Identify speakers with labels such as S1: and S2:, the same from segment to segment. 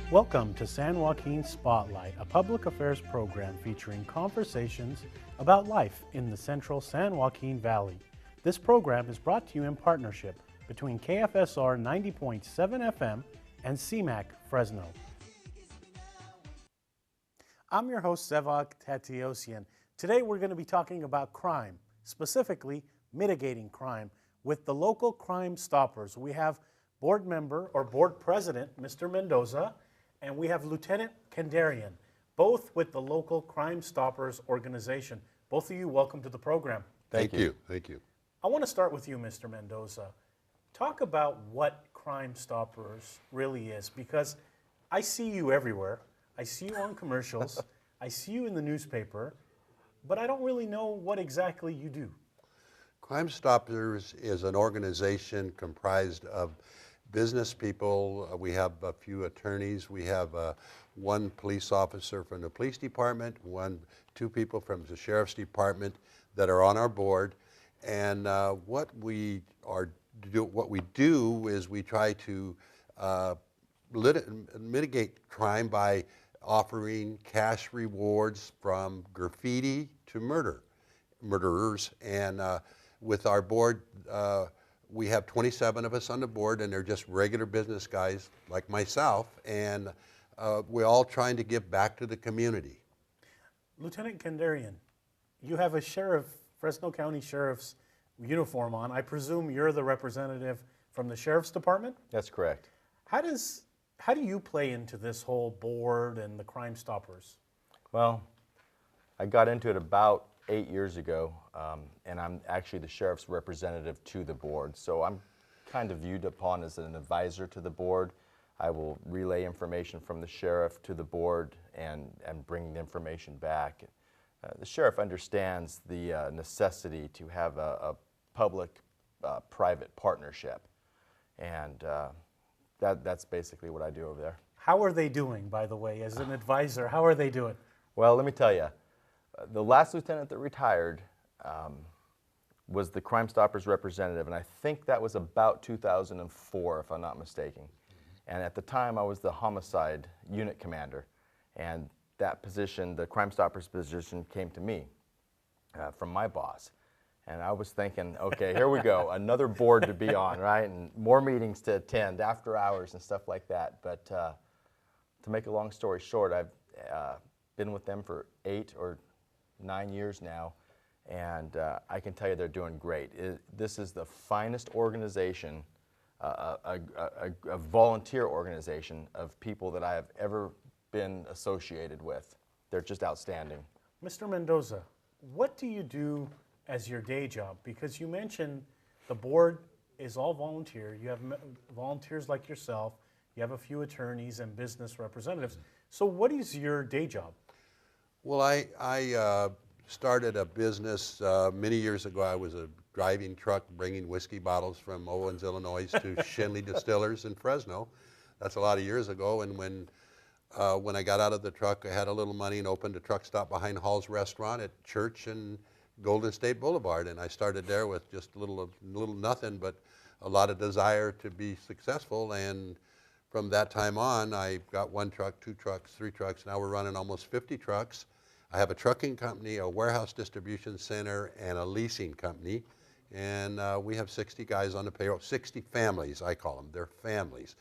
S1: Welcome to San Joaquin Spotlight, a public affairs program featuring conversations about life in the central San Joaquin Valley. This program is brought to you in partnership between KFSR 90.7 FM and CMAC Fresno. I'm your host, Sevag Tateosian. Today we're going to be talking about crime, specifically mitigating crime, with the local Crime Stoppers. We have board member or board president, Mr. Mendoza, and we have Lieutenant Kandarian, both with the local Crime Stoppers organization. Both of you, welcome to the program.
S2: Thank you. Thank you.
S1: I want to start with you, Mr. Mendoza. Talk about what Crime Stoppers really is, because I see you everywhere. I see you on commercials. I see you in the newspaper, but I don't really know what exactly you do.
S2: Crime Stoppers is an organization comprised of business people. We have a few attorneys. We have one police officer from the police department, two people from the sheriff's department that are on our board. And what we do is we try to mitigate crime by offering cash rewards from graffiti to murderers. And with our board, we have 27 of us on the board, and they're just regular business guys like myself, and we're all trying to give back to the community.
S1: Lieutenant Kandarian, you have a Fresno County Sheriff's uniform on. I presume you're the representative from the Sheriff's Department?
S3: That's correct.
S1: How do you play into this whole board and the Crime Stoppers?
S3: Well, I got into it about 8 years ago, and I'm actually the sheriff's representative to the board. So I'm kind of viewed upon as an advisor to the board. I will relay information from the sheriff to the board and bring the information back. The sheriff understands the necessity to have a public-private partnership, and that's basically what I do over there.
S1: How are they doing, by the way, as an advisor? How are they doing?
S3: Well, let me tell you. The last lieutenant that retired was the Crime Stoppers representative, and I think that was about 2004, if I'm not mistaken. And at the time, I was the homicide unit commander, and that position, the Crime Stoppers position, came to me from my boss. And I was thinking, okay, here we go, another board to be on, right? And more meetings to attend after hours and stuff like that. But to make a long story short, I've been with them for 8 or 9 years now, and I can tell you they're doing great. This is the finest organization, a volunteer organization of people that I have ever been associated with. They're just outstanding.
S1: Mr. Mendoza, what do you do as your day job? Because you mentioned the board is all volunteer. You have volunteers like yourself. You have a few attorneys and business representatives. So what is your day job?
S2: Well, I started a business many years ago. I was a driving truck bringing whiskey bottles from Owens, Illinois to Shenley Distillers in Fresno. That's a lot of years ago. And when I got out of the truck, I had a little money and opened a truck stop behind Hall's Restaurant at Church and Golden State Boulevard. And I started there with just a little nothing, but a lot of desire to be successful. And from that time on, I got 1 truck, 2 trucks, 3 trucks. Now we're running almost 50 trucks. I have a trucking company, a warehouse distribution center, and a leasing company. And we have 60 guys on the payroll, 60 families, I call them. They're families.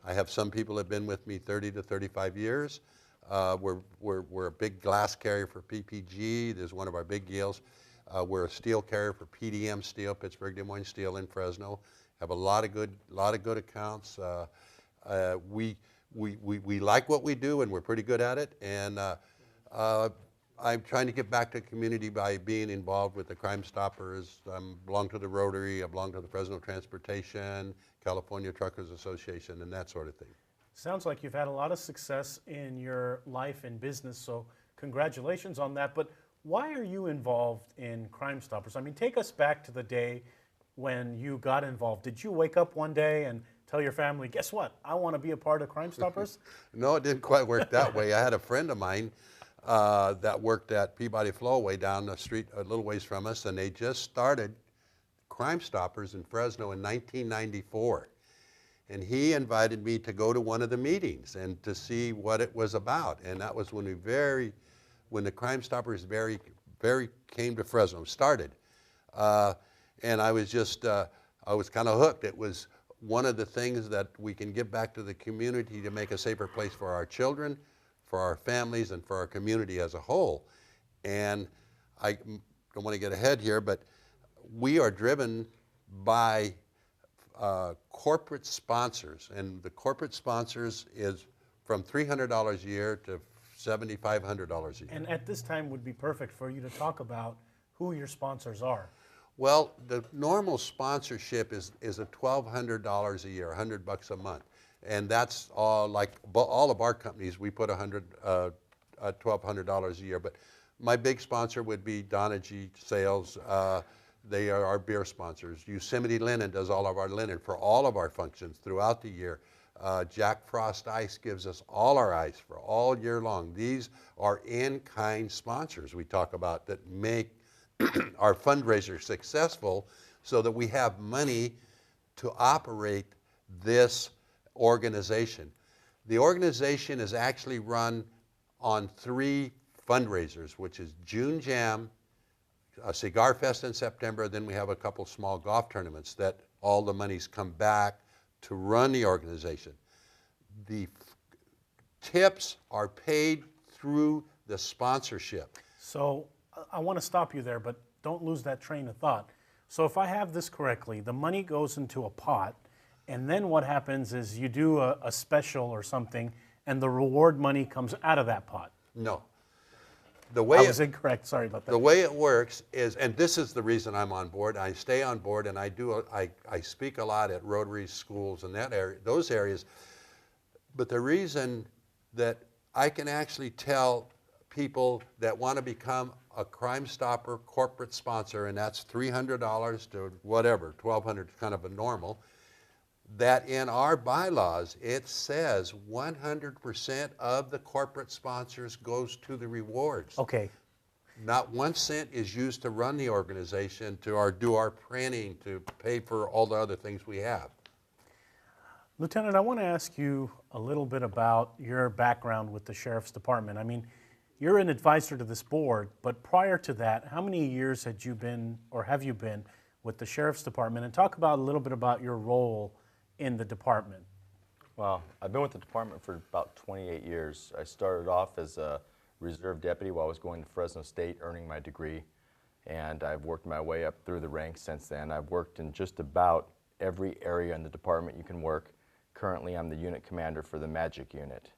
S2: I have some people that have been with me 30 to 35 years. We're a big glass carrier for PPG. There's one of our big deals. We're a steel carrier for PDM Steel, Pittsburgh Des Moines Steel in Fresno. Have a lot of good accounts. We like what we do, and we're pretty good at it. And I'm trying to get back to the community by being involved with the Crime Stoppers. I belong to the Rotary. I belong to the Fresno Transportation, California Truckers Association, and that sort of thing.
S1: Sounds like you've had a lot of success in your life and business, so congratulations on that. But why are you involved in Crime Stoppers? I mean, take us back to the day when you got involved. Did you wake up one day and tell your family, guess what, I want to be a part of Crime Stoppers?
S2: No, it didn't quite work that way. I had a friend of mine that worked at Peabody Flowway down the street a little ways from us, and they just started Crime Stoppers in Fresno in 1994. And he invited me to go to one of the meetings and to see what it was about. And that was when when the Crime Stoppers very came to Fresno, started. And I was just, I was kind of hooked. It was one of the things that we can give back to the community to make a safer place for our children, for our families, and for our community as a whole. And I don't want to get ahead here, but we are driven by corporate sponsors, and the corporate sponsors is from $300 a year to $7,500 a year.
S1: And at this time would be perfect for you to talk about who your sponsors are.
S2: Well, the normal sponsorship is a $1,200 a year, $100 a month, and that's all. Like all of our companies, we put $1,200 a year. But my big sponsor would be Donagy Sales. They are our beer sponsors. Yosemite Linen does all of our linen for all of our functions throughout the year. Jack Frost Ice gives us all our ice for all year long. These are in-kind sponsors we talk about that make our fundraiser successful so that we have money to operate this organization. The organization is actually run on 3 fundraisers, which is June Jam, a Cigar Fest in September, then we have a couple small golf tournaments that all the monies come back to run the organization. The tips are paid through the sponsorship.
S1: So I want to stop you there, but don't lose that train of thought. So if I have this correctly, the money goes into a pot, and then what happens is you do a special or something, and the reward money comes out of that pot.
S2: No.
S1: I was incorrect, sorry about that.
S2: The way it works is, and this is the reason I'm on board, I stay on board, and I speak a lot at Rotary schools and those areas, but the reason that I can actually tell people that want to become a Crime Stopper corporate sponsor, and that's $300 to whatever, $1,200 kind of a normal, that in our bylaws it says 100% of the corporate sponsors goes to the rewards.
S1: Okay.
S2: Not 1 cent is used to run the organization, to do our printing, to pay for all the other things we have.
S1: Lieutenant, I want to ask you a little bit about your background with the Sheriff's Department. I mean, you're an advisor to this board, but prior to that, how many years had you been, or have you been, with the Sheriff's Department? And talk about a little bit about your role in the department.
S3: Well, I've been with the department for about 28 years. I started off as a reserve deputy while I was going to Fresno State, earning my degree, and I've worked my way up through the ranks since then. I've worked in just about every area in the department you can work. Currently, I'm the unit commander for the Magic Unit.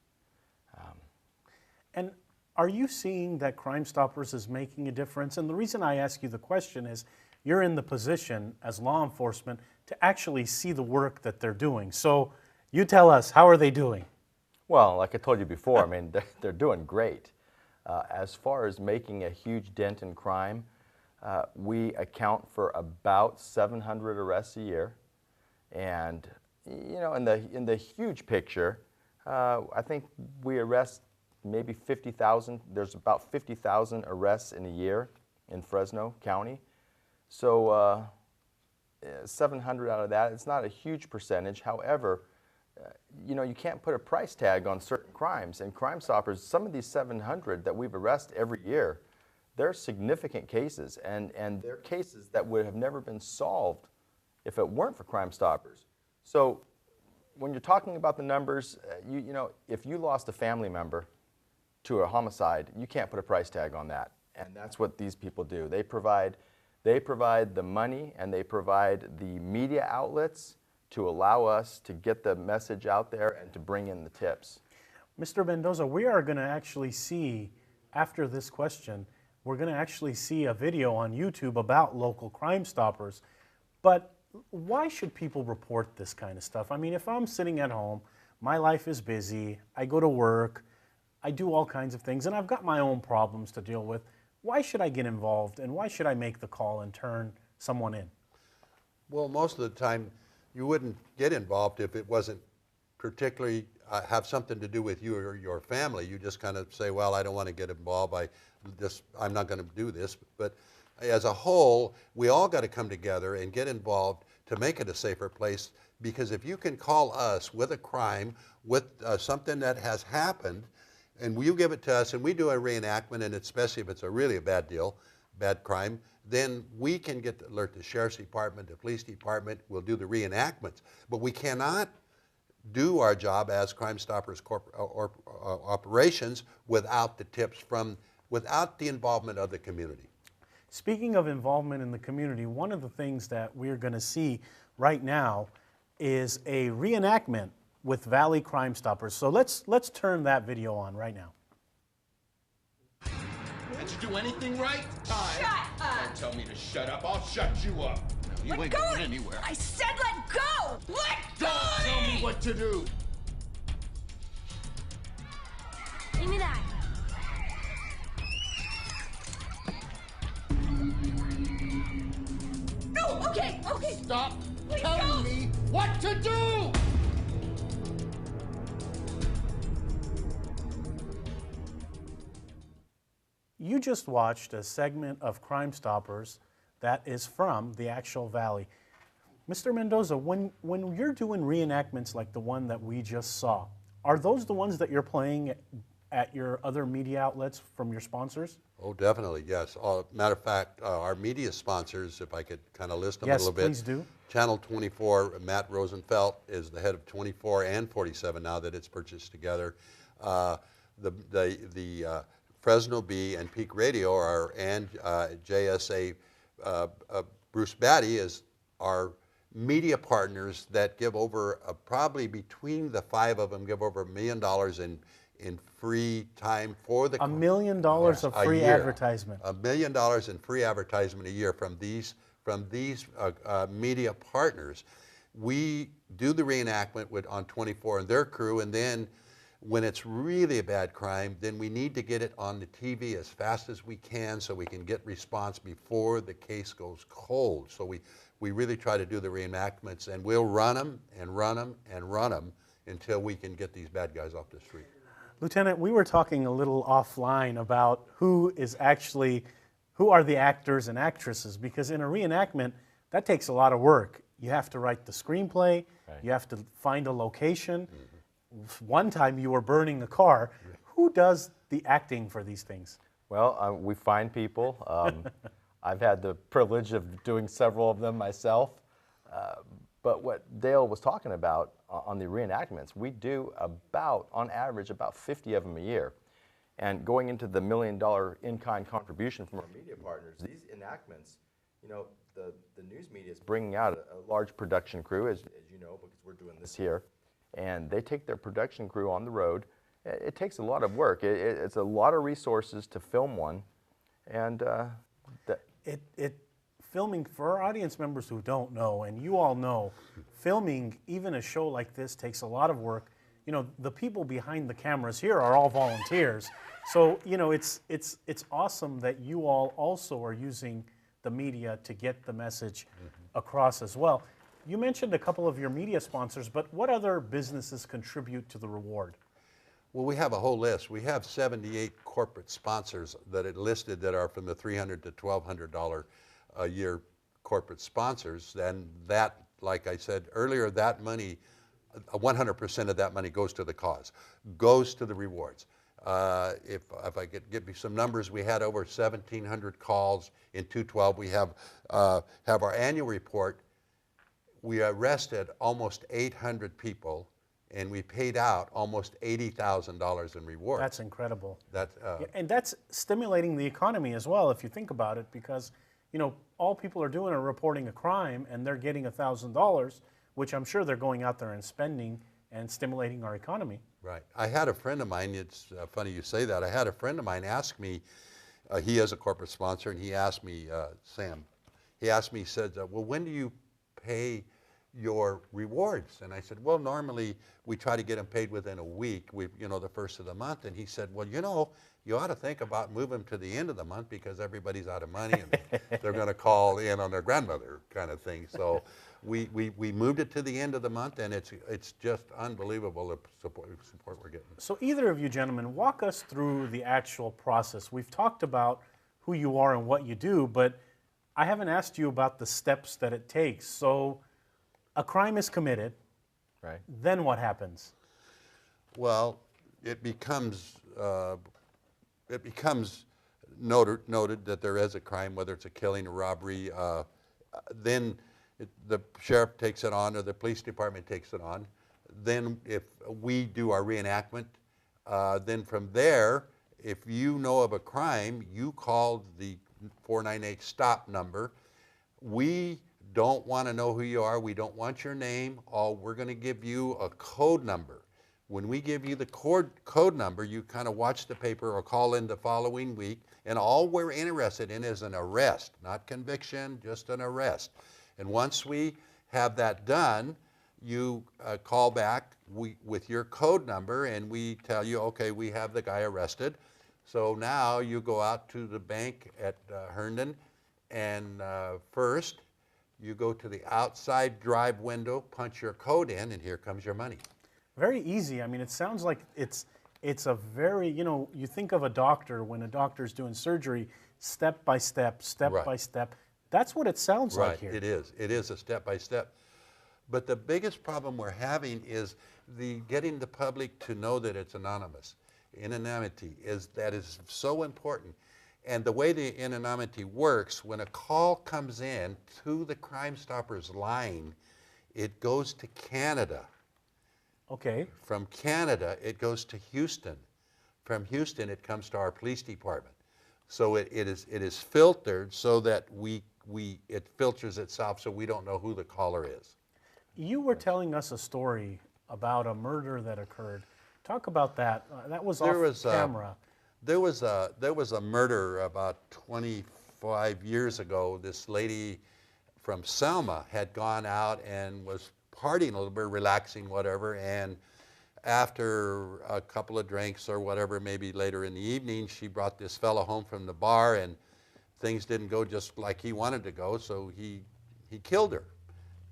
S1: And are you seeing that Crime Stoppers is making a difference? And the reason I ask you the question is you're in the position as law enforcement to actually see the work that they're doing. So you tell us, how are they doing?
S3: Well, like I told you before, I mean, they're doing great. As far as making a huge dent in crime, we account for about 700 arrests a year. And, you know, in the huge picture, I think we arrest maybe 50,000. There's about 50,000 arrests in a year in Fresno County. So 700 out of that, it's not a huge percentage. However, you know, you can't put a price tag on certain crimes. And Crime Stoppers, some of these 700 that we've arrested every year, they're significant cases, and they're cases that would have never been solved if it weren't for Crime Stoppers. So when you're talking about the numbers, you know, if you lost a family member to a homicide, you can't put a price tag on that. And that's what these people do. They provide the money, and they provide the media outlets to allow us to get the message out there and to bring in the tips.
S1: Mr. Mendoza, we are going to actually see, after this question, we're going to actually see a video on YouTube about local Crime Stoppers. But why should people report this kind of stuff? I mean, if I'm sitting at home, my life is busy, I go to work, I do all kinds of things, and I've got my own problems to deal with. Why should I get involved, and why should I make the call and turn someone in?
S2: Well, most of the time, you wouldn't get involved if it wasn't particularly have something to do with you or your family. You just kind of say, well, I don't want to get involved. I'm not going to do this. But as a whole, we all got to come together and get involved to make it a safer place, because if you can call us with a crime, with something that has happened, and you give it to us and we do a reenactment, and especially if it's a really a bad deal, bad crime, then we can alert the sheriff's department, the police department, we'll do the reenactments. But we cannot do our job as Crime Stoppers operations without the tips without the involvement of the community.
S1: Speaking of involvement in the community, one of the things that we're going to see right now is a reenactment with Valley Crime Stoppers. So let's turn that video on right now.
S4: Did you do anything right?
S5: Shut up!
S4: Don't tell me to shut up. I'll shut you up. You
S5: Let
S4: ain't
S5: go!
S4: going anywhere.
S5: I said let go! Let go!
S4: Don't tell me what to do.
S5: Give me that. No, okay.
S4: Stop
S5: Please
S4: telling
S5: don't.
S4: me what to do.
S1: You just watched a segment of Crime Stoppers that is from the actual Valley. Mr. Mendoza, when you're doing reenactments like the one that we just saw, are those the ones that you're playing at your other media outlets from your sponsors?
S2: Oh, definitely, yes. Matter of fact, our media sponsors, if I could kind of list them
S1: Yes,
S2: a little bit.
S1: please do.
S2: Channel 24, Matt Rosenfeld is the head of 24 and 47 now that it's purchased together. The Fresno Bee and Peak Radio and JSA, Bruce Batty is our media partners that give over, probably between the 5 of them, give over $1 million in free time for the
S1: $1 million of
S2: a
S1: free
S2: year.
S1: advertisement.
S2: $1 million in free advertisement a year from these media partners. We do the reenactment on 24 and their crew, and then when it's really a bad crime, then we need to get it on the TV as fast as we can so we can get response before the case goes cold. So we really try to do the reenactments, and we'll run them and run them and run them until we can get these bad guys off the street.
S1: Lieutenant, we were talking a little offline about who are the actors and actresses, because in a reenactment, that takes a lot of work. You have to write the screenplay,
S3: Right.
S1: You have to find a location. One time you were burning a car. Who does the acting for these things?
S3: Well, we find people. I've had the privilege of doing several of them myself. But what Dale was talking about on the reenactments, we do on average, about 50 of them a year. And going into the $1 million in-kind contribution from our media partners, these enactments, you know, the news media is bringing out a large production crew, as you know, because we're doing this here. And they take their production crew on the road. It takes a lot of work. It's a lot of resources to film one. And
S1: Filming, for our audience members who don't know, and you all know, filming even a show like this takes a lot of work. You know, the people behind the cameras here are all volunteers. So, you know, it's awesome that you all also are using the media to get the message across as well. You mentioned a couple of your media sponsors, but what other businesses contribute to the reward?
S2: Well, we have a whole list. We have 78 corporate sponsors that are listed that are from the $300 to $1,200 a year corporate sponsors. And that, like I said earlier, that money, 100% of that money goes to the cause, goes to the rewards. If I could give you some numbers, we had over 1,700 calls in 212. We have our annual report. We arrested almost 800 people, and we paid out almost $80,000 in rewards.
S1: That's incredible.
S2: That,
S1: and that's stimulating the economy as well, if you think about it, because, you know, all people are doing are reporting a crime, and they're getting $1,000, which I'm sure they're going out there and spending and stimulating our economy.
S2: right. I had a friend of mine, it's funny you say that, I had a friend of mine ask me, he is a corporate sponsor, and he asked me, Sam, he asked me, he said, well, when do you pay your rewards? And I said, well, normally we try to get them paid within a week, the first of the month. And he said, well, you ought to think about moving to the end of the month because everybody's out of money and they're going to call in on their grandmother kind of thing. So we moved it to the end of the month, and it's just unbelievable the support we're getting.
S1: So either of you gentlemen, walk us through the actual process. We've talked about who you are and what you do, but I haven't asked you about the steps that it takes. So A crime is committed.
S3: Right.
S1: Then what happens?
S2: Well, it becomes noted that there is a crime, whether it's a killing, a robbery. Then the sheriff takes it on, or the police department takes it on. Then if we do our reenactment, then from there, if you know of a crime, you call the 498 stop number. We don't want to know who you are. We don't want your name. We're going to give you a code number. When we give you the code number, you kind of watch the paper or call in the following week, and all we're interested in is an arrest, not conviction, just an arrest. And once we have that done, you call back with your code number, and we tell you, okay, we have the guy arrested. So now you go out to the bank at Herndon, and first you go to the outside drive window, punch your code in, and here comes your money.
S1: Very easy. I mean, it sounds like it's a very, you think of a doctor when a doctor's doing surgery, step by step, step
S2: Right.
S1: by step. That's what it sounds like here.
S2: It is. It is a step by step. But the biggest problem we're having is getting the public to know that it's anonymous. Anonymity is so important. And the way the anonymity works, when a call comes in to the Crime Stoppers line, it goes to Canada.
S1: Okay.
S2: From Canada, it goes to Houston. From Houston, it comes to our police department. So it is filtered so that it filters itself, so we don't know who the caller is.
S1: You were telling us a story about a murder that occurred. Talk about that. That was off camera.
S2: There was a murder about 25 years ago. This lady from Selma had gone out and was partying a little bit, relaxing, whatever, and after a couple of drinks or whatever, maybe later in the evening, she brought this fellow home from the bar, and things didn't go just like he wanted to go, so he killed her.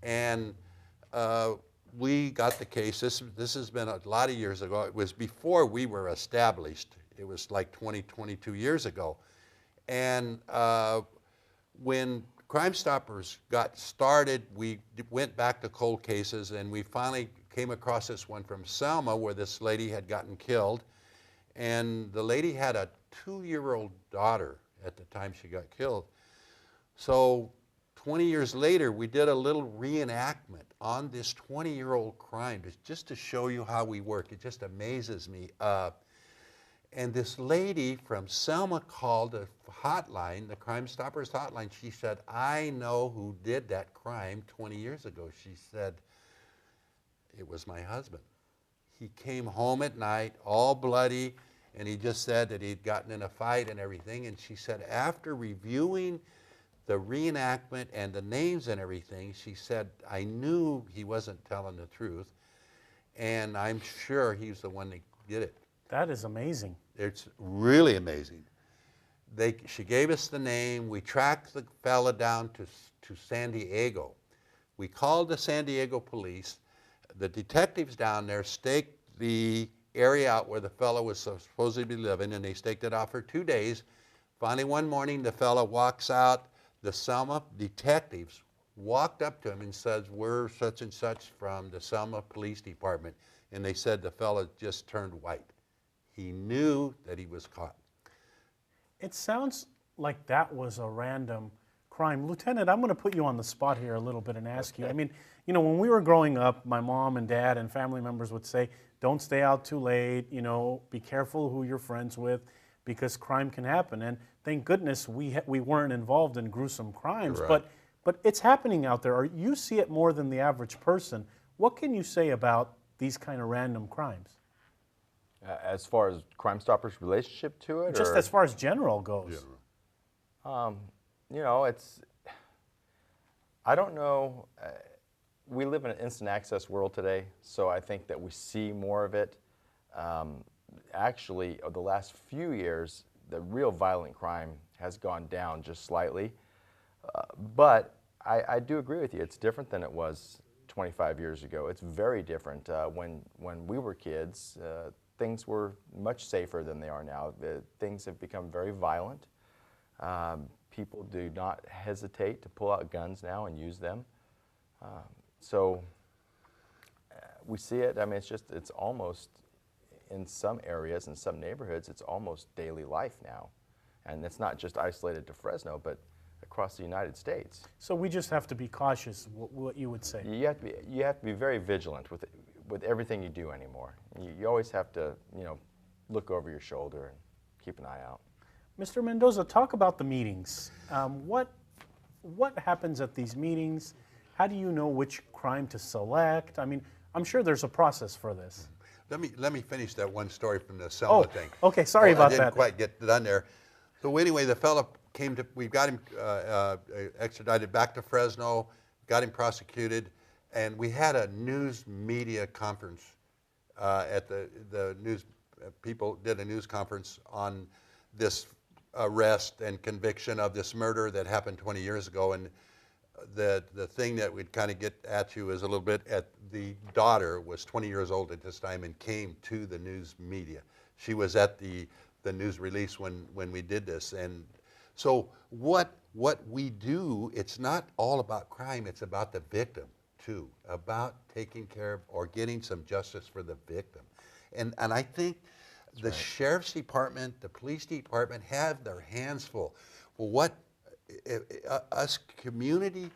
S2: And we got the case. This has been a lot of years ago. It was before we were established. It was like 22 years ago. And when Crime Stoppers got started, we went back to cold cases, and we finally came across this one from Selma where this lady had gotten killed. And the lady had a 2-year-old daughter at the time she got killed. So 20 years later, we did a little reenactment on this 20-year-old crime, just to show you how we work. It just amazes me. And this lady from Selma called a hotline, the Crime Stoppers hotline. She said, I know who did that crime 20 years ago. She said, it was my husband. He came home at night, all bloody, and he just said that he'd gotten in a fight and everything. And she said, after reviewing the reenactment and the names and everything, she said, I knew he wasn't telling the truth, and I'm sure he's the one that did it.
S1: That is amazing.
S2: It's really amazing. She gave us the name. We tracked the fella down to San Diego. We called the San Diego police. The detectives down there staked the area out where the fella was supposed to be living, and they staked it out for 2 days. Finally, one morning, the fella walks out. The Selma detectives walked up to him and said, we're such and such from the Selma Police Department. And they said the fella just turned white. He knew that he was caught.
S1: It sounds like that was a random crime. Lieutenant, I'm going to put you on the spot here a little bit and ask you. I mean, when we were growing up, my mom and dad and family members would say, don't stay out too late, be careful who you're friends with, because crime can happen. And thank goodness we weren't involved in gruesome crimes,
S2: Right.
S1: but it's happening out there. You see it more than the average person. What can you say about these kind of random crimes?
S3: As far as Crime Stoppers' relationship to it?
S1: Just as far as general goes.
S3: I don't know. We live in an instant access world today, so I think that we see more of it. Actually, the last few years, the real violent crime has gone down just slightly. But I do agree with you. It's different than it was 25 years ago. It's very different. When we were kids, things were much safer than they are now. Things have become very violent. People do not hesitate to pull out guns now and use them. So we see it. I mean, it's almost, in some areas, in some neighborhoods, it's almost daily life now. And it's not just isolated to Fresno, but across the United States.
S1: So we just have to be cautious, what you would say.
S3: You have to be very vigilant with everything you do anymore. You always have to, look over your shoulder and keep an eye out.
S1: Mr. Mendoza, talk about the meetings. What happens at these meetings? How do you know which crime to select? I mean, I'm sure there's a process for this.
S2: Let me finish that one story from the Selma thing.
S1: Okay, sorry about
S2: I
S1: that.
S2: didn't quite get done there. So anyway, the fellow we got him extradited back to Fresno, got him prosecuted, and we had a news media conference at the news. People did a news conference on this arrest and conviction of this murder that happened 20 years ago. And the thing that we'd kind of get at you is a little bit the daughter was 20 years old at this time and came to the news media. She was at the news release when we did this. And so what we do, it's not all about crime, it's about the victim too, about taking care of or getting some justice for the victim. And I think the sheriff's department, the police department have their hands full. Well, us community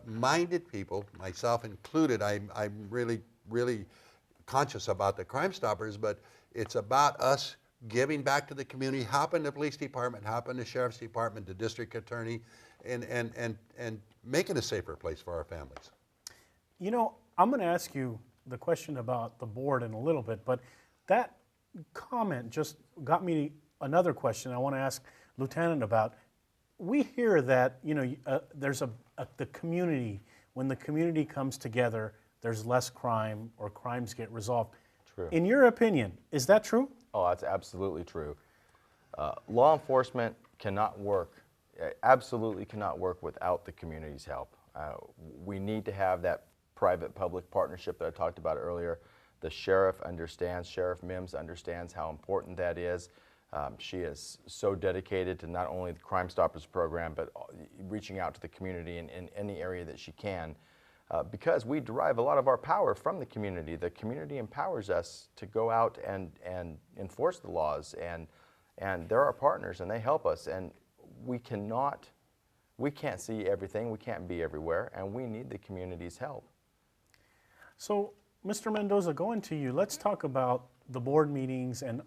S2: minded people, myself included, I'm really, really conscious about the Crime Stoppers, but it's about us giving back to the community, helping the police department, helping the sheriff's department, the district attorney, and making a safer place for our families.
S1: I'm going to ask you the question about the board in a little bit, but that comment just got me another question I want to ask Lieutenant about. We hear that there's the community, when the community comes together, there's less crime or crimes get resolved.
S3: True.
S1: In your opinion, is that true?
S3: Oh, that's absolutely true. Law enforcement cannot work, absolutely cannot work without the community's help. We need to have that private-public partnership that I talked about earlier. The sheriff understands, Sheriff Mims understands how important that is. She is so dedicated to not only the Crime Stoppers program, but reaching out to the community in any area that she can. Because we derive a lot of our power from the community. The community empowers us to go out and enforce the laws, and they're our partners and they help us. And we can't see everything, we can't be everywhere, and we need the community's help.
S1: So, Mr. Mendoza, going to you, let's talk about the board meetings. And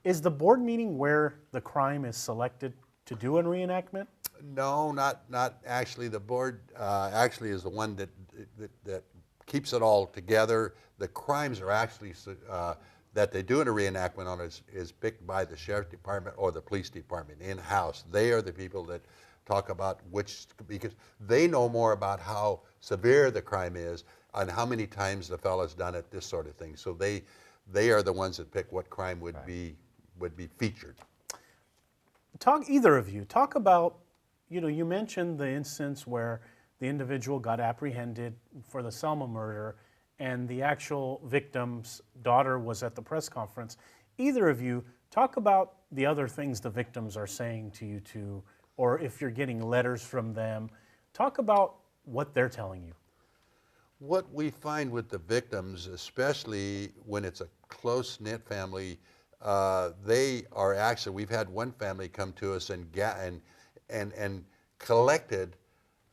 S1: is the board meeting where the crime is selected to do a reenactment?
S2: No, not actually. The board actually is the one that keeps it all together. The crimes are actually that they do in a reenactment on is picked by the sheriff's department or the police department in-house. They are the people that talk about because they know more about how severe the crime is and how many times the fellow's done it, this sort of thing. So they are the ones that pick what crime would be featured.
S1: Either of you, talk about, you mentioned the instance where the individual got apprehended for the Selma murder and the actual victim's daughter was at the press conference. Either of you, talk about the other things the victims are saying to you or if you're getting letters from them. Talk about what they're telling you.
S2: What we find with the victims, especially when it's a close-knit family, they are actually, we've had one family come to us and collected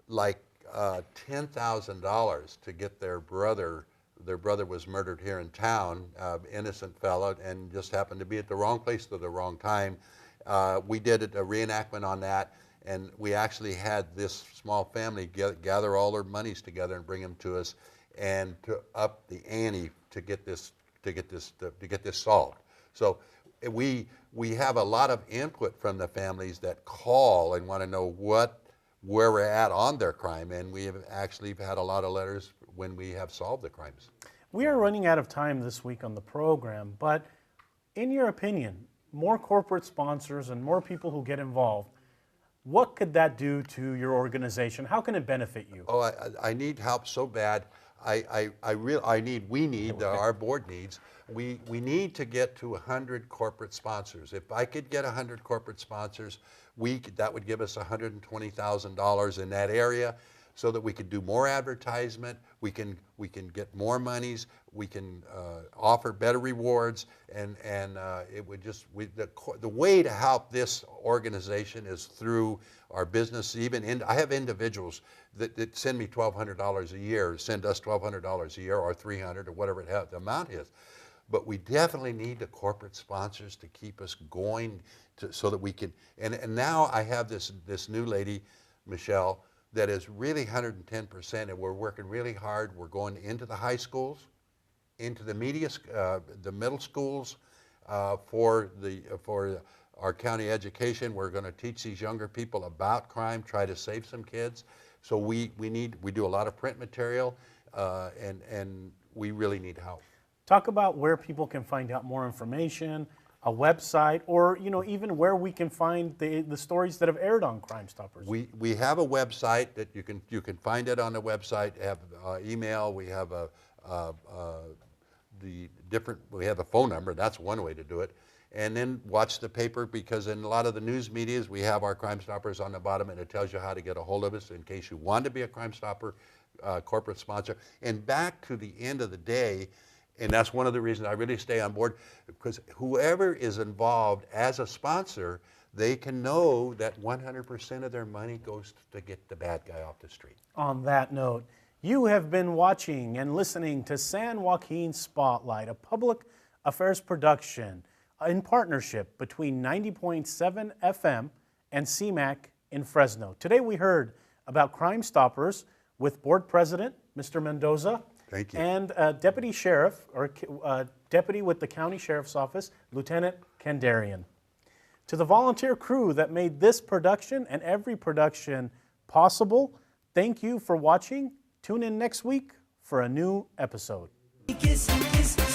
S2: like $10,000 to get their brother. Their brother was murdered here in town, innocent fellow, and just happened to be at the wrong place at the wrong time. We did a reenactment on that, and we actually had this small family gather all their monies together and bring them to us, and to up the ante to get this solved. So we have a lot of input from the families that call and want to know where we're at on their crime, and we have actually had a lot of letters when we have solved the crimes.
S1: We are running out of time this week on the program, but in your opinion, more corporate sponsors and more people who get involved, what could that do to your organization? How can it benefit you?
S2: Oh, I need help so bad. Our board needs, we need to get to 100 corporate sponsors. If I could get 100 corporate sponsors, that would give us $120,000 in that area. so that we can do more advertisement, we can get more monies, we can offer better rewards, and it would just, the way to help this organization is through our business. I have individuals that send me $1,200 a year, send us $1,200 a year, or $300, or whatever the amount is. But we definitely need the corporate sponsors to keep us going, so that we can. And now I have this new lady, Michelle, that is really 110%, and we're working really hard. We're going into the high schools, into the the middle schools, for our county education. We're going to teach these younger people about crime, try to save some kids. So we do a lot of print material, and we really need help.
S1: Talk about where people can find out more information, a website, or even where we can find the stories that have aired on Crime Stoppers.
S2: We have a website that you can find it on the website. Have email. We have we have a phone number. That's one way to do it. And then watch the paper, because in a lot of the news medias we have our Crime Stoppers on the bottom, and it tells you how to get a hold of us in case you want to be a Crime Stopper corporate sponsor. And back to the end of the day. And that's one of the reasons I really stay on board, because whoever is involved as a sponsor, they can know that 100% of their money goes to get the bad guy off the street.
S1: On that note, you have been watching and listening to San Joaquin Spotlight, a public affairs production in partnership between 90.7 FM and CMAC in Fresno. Today we heard about Crime Stoppers with Board President, Mr. Mendoza.
S2: Thank you.
S1: And Deputy Sheriff, or Deputy with the County Sheriff's Office, Lieutenant Kandarian. To the volunteer crew that made this production and every production possible, thank you for watching. Tune in next week for a new episode.
S6: Kiss, kiss.